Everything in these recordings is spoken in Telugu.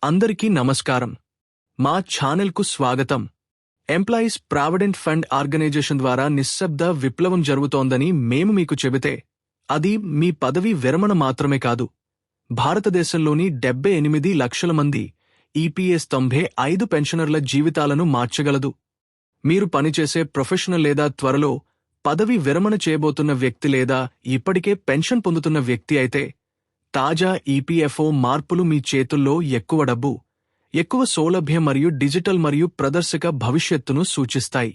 అందరికీ నమస్కారం. మా ఛానల్కు స్వాగతం. ఎంప్లాయీస్ ప్రావిడెంట్ ఫండ్ ఆర్గనైజేషన్ ద్వారా నిశ్శబ్ద విప్లవం జరుగుతోందని మేము మీకు చెబితే అది మీ పదవి విరమణ మాత్రమే కాదు. భారతదేశంలోని 78 లక్షల మంది ఈపీఎస్ 95 పెన్షనర్ల జీవితాలను మార్చగలదు. మీరు పనిచేసే ప్రొఫెషనల్ లేదా త్వరలో పదవి విరమణ చేయబోతున్న వ్యక్తి లేదా ఇప్పటికే పెన్షన్ పొందుతున్న వ్యక్తి అయితే తాజా ఈపీఎఫ్ఓ మార్పులు మీ చేతుల్లో ఎక్కువ డబ్బు, ఎక్కువ సౌలభ్యం మరియు డిజిటల్ మరియు ప్రదర్శక భవిష్యత్తును సూచిస్తాయి.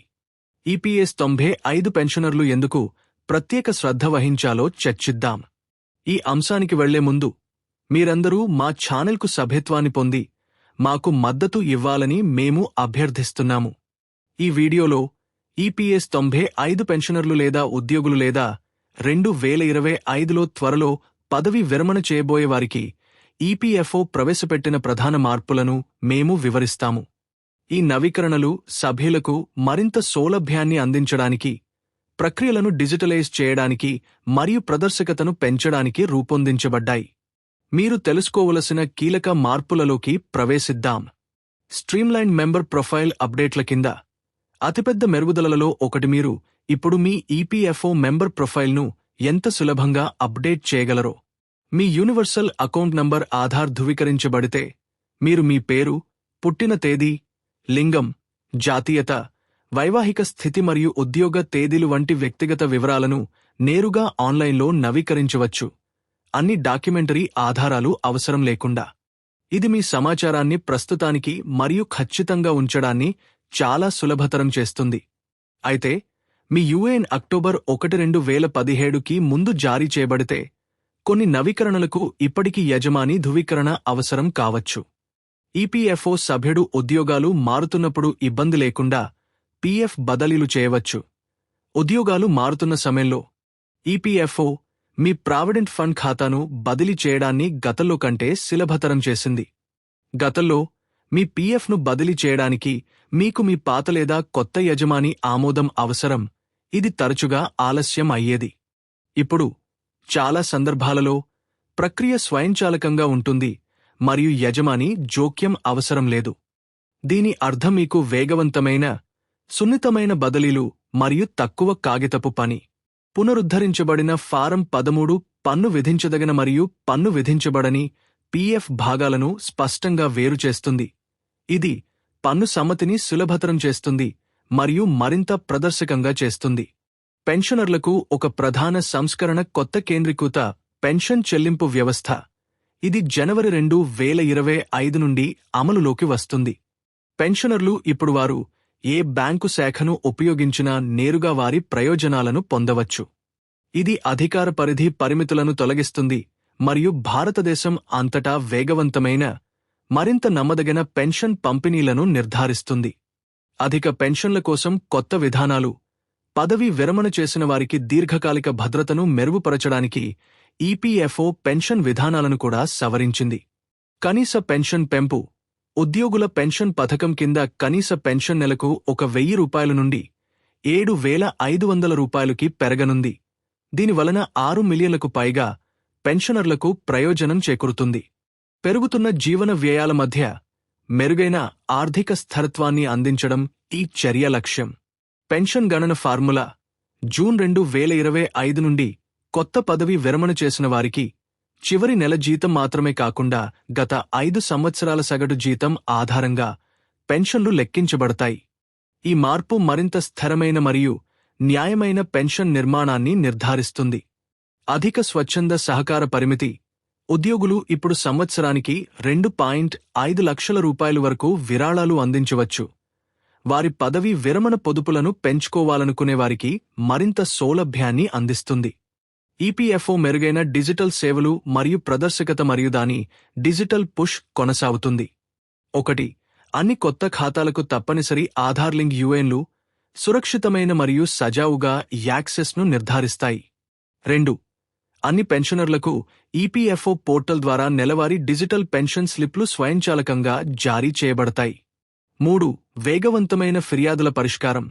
ఈపీఎస్ 95 పెన్షనర్లు ఎందుకు ప్రత్యేక శ్రద్ధ వహించాలో చర్చిద్దాం. ఈ అంశానికి వెళ్లే ముందు మీరందరూ మా ఛానల్కు సభ్యత్వాన్ని పొంది మాకు మద్దతు ఇవ్వాలని మేము అభ్యర్థిస్తున్నాము. ఈ వీడియోలో ఈపీఎస్ 95 పెన్షనర్లు లేదా ఉద్యోగులు లేదా 2025లో త్వరలో పదవి విరమణ చేయబోయేవారికి ఈపీఎఫ్ఓ ప్రవేశపెట్టిన ప్రధాన మార్పులను మేము వివరిస్తాము. ఈ నవీకరణలు సభ్యులకు మరింత సౌలభ్యాన్ని అందించడానికి, ప్రక్రియలను డిజిటలైజ్ చేయడానికి మరియు ప్రదర్శకతను పెంచడానికి రూపొందించబడ్డాయి. మీరు తెలుసుకోవలసిన కీలక మార్పులలోకి ప్రవేశిద్దాం. స్ట్రీమ్లైన్ మెంబర్ ప్రొఫైల్ అప్డేట్ల కింద అతిపెద్ద మెరుగుదలలలో ఒకటి మీరు ఇప్పుడు మీ ఈపీఎఫ్ఓ మెంబర్ ప్రొఫైల్ను ఎంత సులభంగా అప్డేట్ చేయగలరో. మీ యూనివర్సల్ అకౌంట్ నంబర్ ఆధార్ ధృవీకరించబడితే మీరు మీ పేరు, పుట్టిన తేదీ, లింగం, జాతీయత, వైవాహిక స్థితి మరియు ఉద్యోగ తేదీలు వంటి వ్యక్తిగత వివరాలను నేరుగా ఆన్లైన్లో నవీకరించవచ్చు, అన్ని డాక్యుమెంటరీ ఆధారాలు అవసరం లేకుండా. ఇది మీ సమాచారాన్ని ప్రస్తుతానికి మరియు ఖచ్చితంగా ఉంచడాన్ని చాలా సులభతరం చేస్తుంది. అయితే మీ యూఏఎన్ అక్టోబర్ 1, 2017కి ముందు జారీ చేయబడితే కొన్ని నవీకరణలకు ఇప్పటికీ యజమాని ధృవీకరణ అవసరం కావచ్చు. ఈపీఎఫ్ఓ సభ్యుడు ఉద్యోగాలు మారుతున్నప్పుడు ఇబ్బంది లేకుండా పీఎఫ్ బదిలీలు చేయవచ్చు. ఉద్యోగాలు మారుతున్న సమయంలో ఈపీఎఫ్ఓ మీ ప్రావిడెంట్ ఫండ్ ఖాతాను బదిలీ చేయడాన్ని గతంలో కంటే సులభతరం చేసింది. గతంలో మీ పీఎఫ్ను బదిలీ చేయడానికి మీకు మీ పాత లేదా కొత్త యజమాని ఆమోదం అవసరం. ఇది తరచుగా ఆలస్యం అయ్యేది. ఇప్పుడు చాలా సందర్భాలలో ప్రక్రియ స్వయంచాలకంగా ఉంటుంది మరియు యజమాని జోక్యం అవసరం లేదు. దీని అర్థం మీకు వేగవంతమైన, సున్నితమైన బదిలీలు మరియు తక్కువ కాగితపు పని. పునరుద్ధరించబడిన ఫారం 13 పన్ను విధించదగిన మరియు పన్ను విధించబడని పీఎఫ్ భాగాలను స్పష్టంగా వేరుచేస్తుంది. ఇది పన్ను సమ్మతిని సులభతరం చేస్తుంది మరియు మరింత ప్రదర్శకంగా చేస్తుంది. పెన్షనర్లకు ఒక ప్రధాన సంస్కరణ కొత్త కేంద్రీకృత పెన్షన్ చెల్లింపు వ్యవస్థ. ఇది జనవరి 2025 నుండి అమలులోకి వస్తుంది. పెన్షనర్లు ఇప్పుడు వారు ఏ బ్యాంకు శాఖను ఉపయోగించినా నేరుగా వారి ప్రయోజనాలను పొందవచ్చు. ఇది అధికార పరిధి పరిమితులను తొలగిస్తుంది మరియు భారతదేశం అంతటా వేగవంతమైన, మరింత నమ్మదగిన పెన్షన్ పంపిణీలను నిర్ధారిస్తుంది. అధిక పెన్షన్ల కోసం కొత్త విధానాలు, పదవి విరమణ చేసిన వారికి దీర్ఘకాలిక భద్రతను మెరుగుపరచడానికి ఈపీఎఫ్ఓ పెన్షన్ విధానాలను కూడా సవరించింది. కనీస పెన్షన్ పెంపు. ఉద్యోగుల పెన్షన్ పథకం కింద కనీస పెన్షన్ నెలకు ₹1,000 నుండి ₹7,500కి పెరగనుంది. దీనివలన 6 మిలియన్లకు పైగా పెన్షనర్లకు ప్రయోజనం చేకూరుతుంది. పెరుగుతున్న జీవన వ్యయాల మధ్య మెరుగైన ఆర్థిక స్థిరత్వాన్ని అందించడం ఈ చర్య లక్ష్యం. పెన్షన్ గణన ఫార్ములా. జూన్ 2025 నుండి కొత్త పదవి విరమణ చేసిన వారికి చివరి నెల జీతం మాత్రమే కాకుండా గత 5 సంవత్సరాల సగటు జీతం ఆధారంగా పెన్షన్లు లెక్కించబడతాయి. ఈ మార్పు మరింత స్థిరమైన మరియు న్యాయమైన పెన్షన్ నిర్మాణాన్ని నిర్ధారిస్తుంది. అధిక స్వచ్ఛంద సహకార పరిమితి. ఉద్యోగులు ఇప్పుడు సంవత్సరానికి ₹2.5 లక్షల వరకు విరాళాలు అందించవచ్చు. వారి పదవి విరమణ పొదుపులను పెంచుకోవాలనుకునేవారికి మరింత సౌలభ్యాన్ని అందిస్తుంది. ఈపీఎఫ్ఓ మెరుగైన డిజిటల్ సేవలు మరియు ప్రదర్శకత మరియు దాని డిజిటల్ పుష్ కొనసాగుతుంది. 1. అన్ని కొత్త ఖాతాలకు తప్పనిసరి ఆధార్ లింక్ యూఏఎన్లు సురక్షితమైన మరియు సజావుగా యాక్సెస్ను నిర్ధారిస్తాయి. 2. అన్ని పెన్షనర్లకు ఈపీఎఫ్ఓ పోర్టల్ ద్వారా నెలవారీ డిజిటల్ పెన్షన్ స్లిప్లు స్వయంచాలకంగా జారీ చేయబడతాయి. 3. వేగవంతమైన ఫిర్యాదుల పరిష్కారం.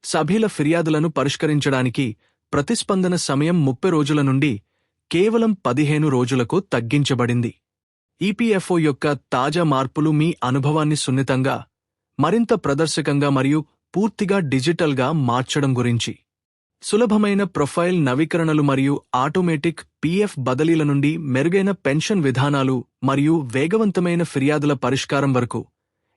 సభ్యుల ఫిర్యాదులను పరిష్కరించడానికి ప్రతిస్పందన సమయం 30 రోజుల నుండి కేవలం 15 రోజులకు తగ్గించబడింది. ఈపీఎఫ్ఓ యొక్క తాజా మార్పులు మీ అనుభవాన్ని సున్నితంగా, మరింత ప్రదర్శకంగా మరియు పూర్తిగా డిజిటల్గా మార్చడం గురించి. సులభమైన ప్రొఫైల్ నవీకరణలు మరియు ఆటోమేటిక్ పీఎఫ్ బదిలీల నుండి మెరుగైన పెన్షన్ విధానాలు మరియు వేగవంతమైన ఫిర్యాదుల పరిష్కారం వరకు,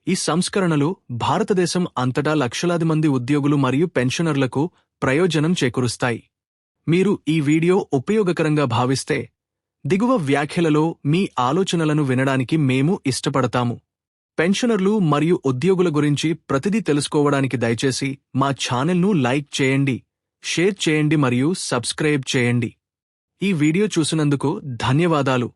ఈ సంస్కరణలు భారతదేశం అంతటా లక్షలాది మంది ఉద్యోగులు మరియు పెన్షనర్లకు ప్రయోజనం చేకూరుస్తాయి. మీరు ఈ వీడియో ఉపయోగకరంగా భావిస్తే, దిగువ వ్యాఖ్యలలో మీ ఆలోచనలను వినడానికి మేము ఇష్టపడతాము. పెన్షనర్లు మరియు ఉద్యోగుల గురించి ప్రతిదీ తెలుసుకోవడానికి దయచేసి మా ఛానల్ను లైక్ చేయండి, షేర్ చేయండి మరియు సబ్స్క్రైబ్ చేయండి. ఈ వీడియో చూసినందుకు ధన్యవాదాలు.